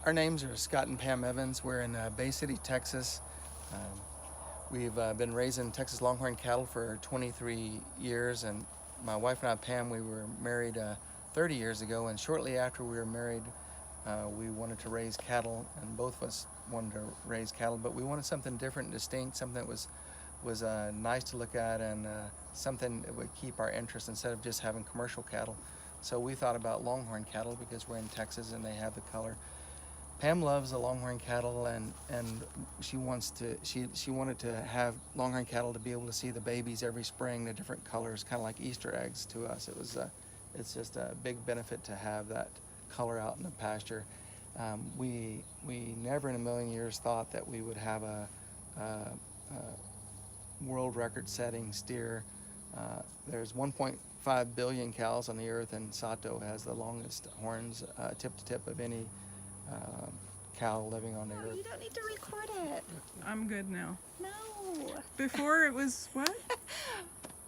Our names are Scott and Pam Evans. We're in Bay City, Texas. We've been raising Texas Longhorn cattle for 23 years, and my wife and I, Pam, we were married 30 years ago, and shortly after we were married, we wanted to raise cattle, and both of us wanted to raise cattle, but we wanted something different and distinct, something that was nice to look at, and something that would keep our interest instead of just having commercial cattle. So we thought about Longhorn cattle because we're in Texas and they have the color. Pam loves the Longhorn cattle, and she wanted to have Longhorn cattle to be able to see the babies every spring, the different colors, kind of like Easter eggs to us. It's just a big benefit to have that color out in the pasture. We never in a million years thought that we would have a world record setting steer. There's 1.5 billion cows on the earth, and SATO has the longest horns tip to tip of any cow living on the earth. You don't need to record it. I'm good now. No. Before it was what?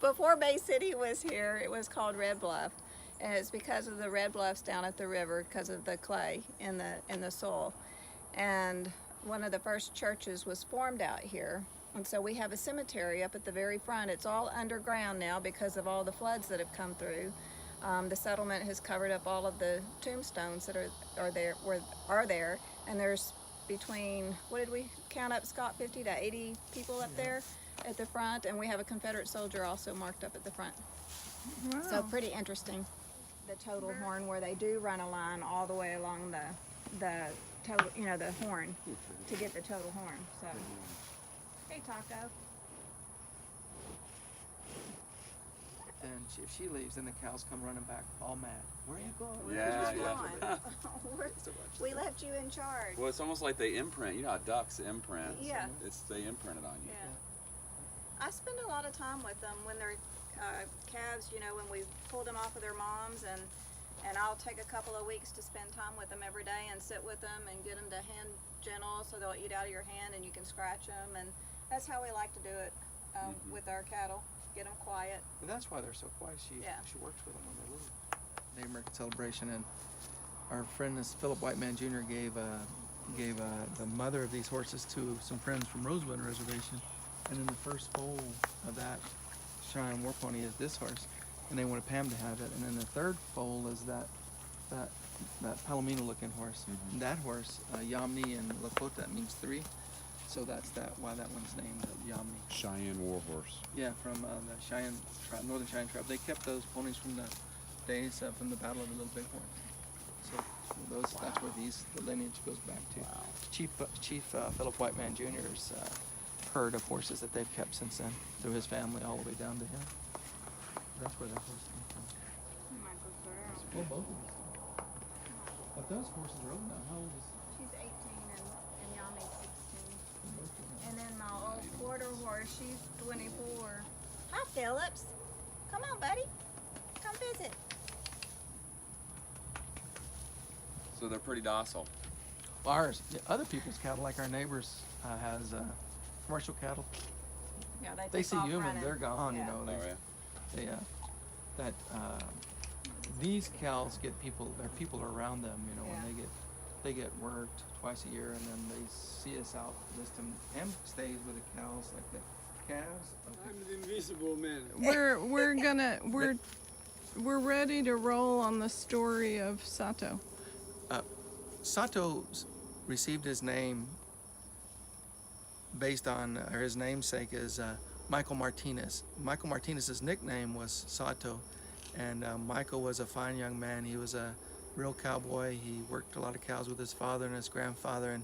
Before Bay City was here, it was called Red Bluff. And it's because of the red bluffs down at the river, because of the clay in the soil. And one of the first churches was formed out here. And so we have a cemetery up at the very front. It's all underground now because of all the floods that have come through. The settlement has covered up all of the tombstones that are there, and there's between, what did we count up, Scott, 50 to 80 people up there at the front, and we have a Confederate soldier also marked up at the front. Wow. So pretty interesting. The total horn, where they do run a line all the way along the total, the horn to get the total horn. So, hey, Taco. And if she leaves, then the cows come running back all mad. Where are you going? Yeah. We left you in charge. Well, it's almost like they imprint. You know how ducks imprint. Yeah. They imprint it on you. Yeah. I spend a lot of time with them when they're calves, when we pulled them off of their moms, and I'll take a couple of weeks to spend time with them every day and sit with them and get them to hand gentle so they'll eat out of your hand and you can scratch them, and that's how we like to do it with our cattle. Get them quiet. And that's why they're so quiet. She works with them when they leave. Native American celebration, and our friend, this Philip Whiteman Jr. gave the mother of these horses to some friends from Rosewood Reservation, and then the first foal of that Cheyenne War Pony is this horse, and they wanted Pam to have it, and then the third foal is that Palomino looking horse. Mm-hmm. That horse, Yamni and Lakota, means three. So that's why that one's named Yamni. Cheyenne war horse. Yeah, from the Cheyenne tribe, Northern Cheyenne tribe. They kept those ponies from the days from the Battle of the Little Bighorn. So that's where the lineage goes back to. Wow. Chief Philip Whiteman Jr.'s herd of horses that they've kept since then, through his family all the way down to him. That's where that horse came from. Well, both of them. But those horses are old now. How old is? She's 18 and Yami's 16. And then my old quarter horse, she's 24. Hi, Phillips. Come on, buddy. Come visit. So they're pretty docile. Well, ours, other people's cattle, like our neighbors, has commercial cattle. Yeah, They see off human, running. they're gone. Yeah. These cows get people. There are people around them. And they get worked twice a year, and then they see us out. Pam stays with the cows, like the calves. I'm the invisible man. We're ready to roll on the story of SATO. Sato received his name based on, or his namesake is Michael Martinez. Michael Martinez's nickname was Sato, and Michael was a fine young man. He was a real cowboy. He worked a lot of cows with his father and his grandfather,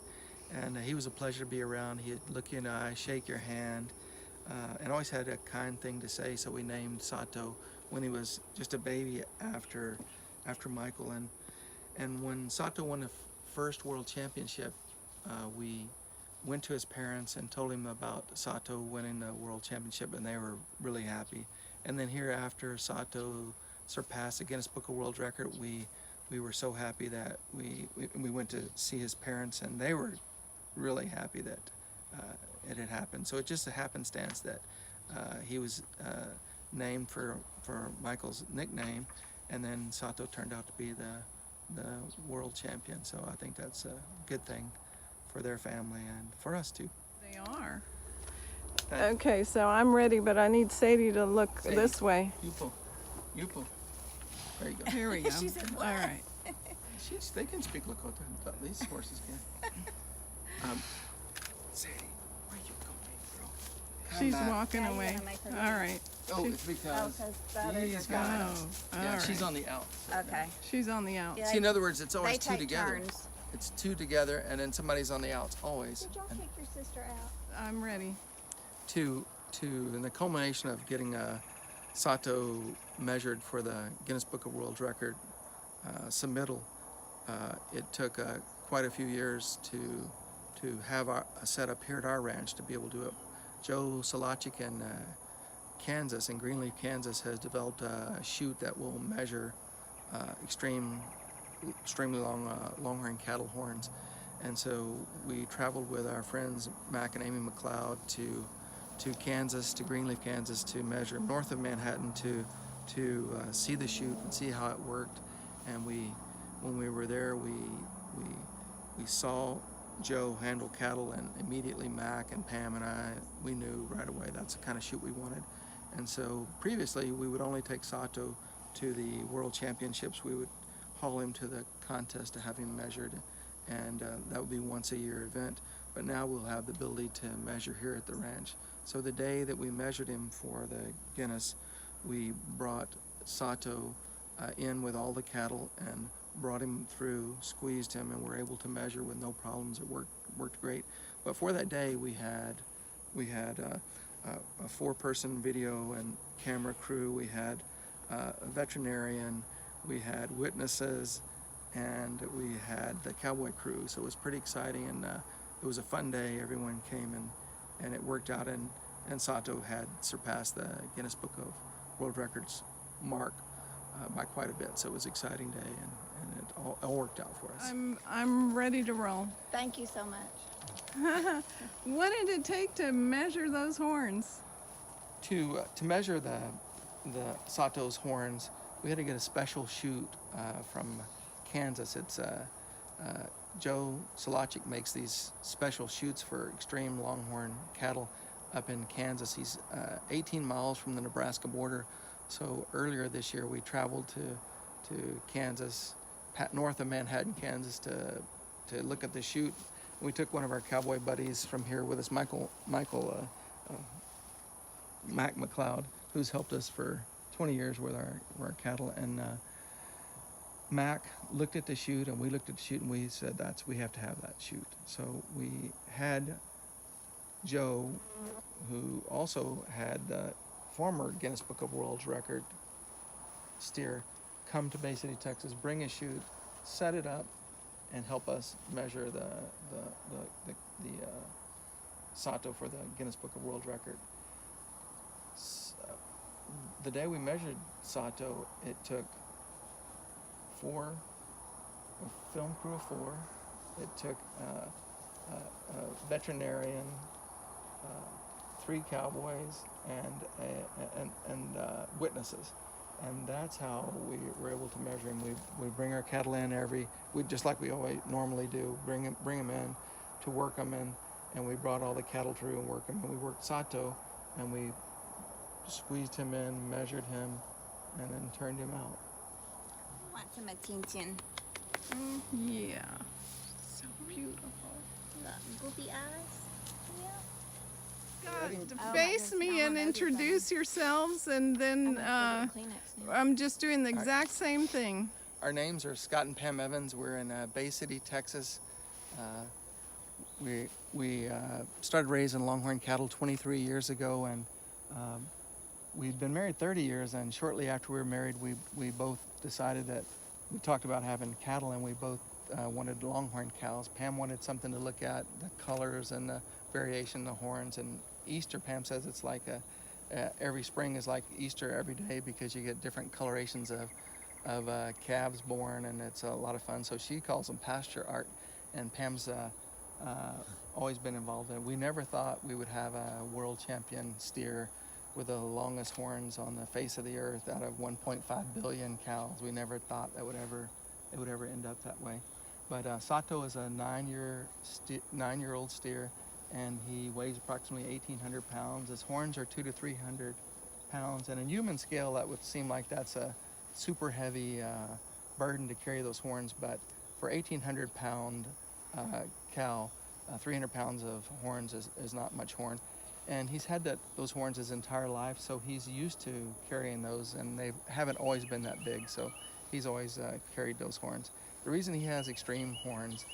and he was a pleasure to be around. He'd look you in the eye, shake your hand, and always had a kind thing to say. So we named Sato when he was just a baby after Michael. And when Sato won the first world championship, we went to his parents and told him about Sato winning the world championship, and they were really happy. And then hereafter, Sato surpassed the Guinness Book of World Record. We were so happy that we went to see his parents, and they were really happy that it had happened. So it just a happenstance that he was named for Michael's nickname, and then Sato turned out to be the world champion. So I think that's a good thing for their family and for us too. They are. Thank- Okay, so I'm ready, but I need Sadie to look Sadie. this way. Yupo. Yupo. There you go. Here we go. She said, All right. They can speak Lakota. These horses can. Sadie, where you going, bro? Come She's back. walking Now you away. gotta make her All move. right. Oh, She- it's because that he's is got it. Oh, all Yeah, right. she's on the out. Okay. She's on the out. Yeah, See, in other words, it's they always two take together. turns. It's two together, and then somebody's on the outs always. Did y'all And kick your sister out? I'm ready. in the culmination of getting SATO measured for the Guinness Book of World Record submittal, it took quite a few years to have a setup here at our ranch to be able to do it. Joe Solachik in Kansas, in Greenleaf, Kansas, has developed a chute that will measure extremely long longhorn cattle horns. And so we traveled with our friends Mac and Amy McLeod to Kansas, to Greenleaf, Kansas, to measure north of Manhattan to see the chute and see how it worked. And when we were there, we saw Joe handle cattle, and immediately Mac and Pam and we knew right away that's the kind of chute we wanted. And so previously we would only take SATO to the World Championships. We would haul him to the contest to have him measured, and that would be once a year event. But now we'll have the ability to measure here at the ranch. So the day that we measured him for the Guinness, we brought SATO in with all the cattle and brought him through, squeezed him, and were able to measure with no problems. It worked great. But for that day, we had a four-person video and camera crew. We had a veterinarian. We had witnesses, and we had the cowboy crew. So it was pretty exciting, and it was a fun day. Everyone came, and it worked out. And SATO had surpassed the Guinness Book of World Records mark by quite a bit. So it was an exciting day, and it all worked out for us. I'm ready to roll. Thank you so much. What did it take to measure those horns? To measure the SATO's horns, we had to get a special chute from Kansas. It's Joe Solachik makes these special chutes for extreme longhorn cattle up in Kansas. He's 18 miles from the Nebraska border. So earlier this year we traveled to Kansas, north of Manhattan, Kansas, to look at the chute. We took one of our cowboy buddies from here with us, Mac McLeod, who's helped us for 20 years with our cattle. And Mac looked at the chute, and we looked at the chute, and we said, we have to have that chute. So we had Joe, who also had the former Guinness Book of World Record steer, come to Bay City, Texas, bring a chute, set it up, and help us measure the SATO for the Guinness Book of World Record. The day we measured SATO, it took a film crew of 4. It took a veterinarian, 3 cowboys, and witnesses. And that's how we were able to measure him. We bring our cattle in just like we always normally do, bring them in to work them in, and we brought all the cattle through and worked them. And we worked SATO, and we squeezed him in, measured him, and then turned him out. Want some attention? Yeah. So beautiful. The goopy eyes? God, Oh, face that me is and not introduce yourselves, and then I'm just doing the exact same thing. Our names are Scott and Pam Evans. We're in Bay City, Texas. We started raising longhorn cattle 23 years ago, and we'd been married 30 years. And shortly after we were married, we both decided that we talked about having cattle, and we both wanted longhorn cows. Pam wanted something to look at, the colors and the variation in the horns. And Easter, Pam says it's like every spring is like Easter every day, because you get different colorations of calves born, and it's a lot of fun. So she calls them pasture art, and Pam's always been involved in it. We never thought we would have a world champion steer with the longest horns on the face of the earth out of 1.5 billion cows. We never thought that would ever it would ever end up that way. But Sato is a 9-year-old steer, and he weighs approximately 1,800 pounds. His horns are 200 to 300 pounds, and in human scale, that would seem like that's a super heavy burden to carry those horns. But for 1,800-pound cow, 300 pounds of horns is not much horn. And he's had those horns his entire life, so he's used to carrying those, and they haven't always been that big, so he's always carried those horns. The reason he has extreme horns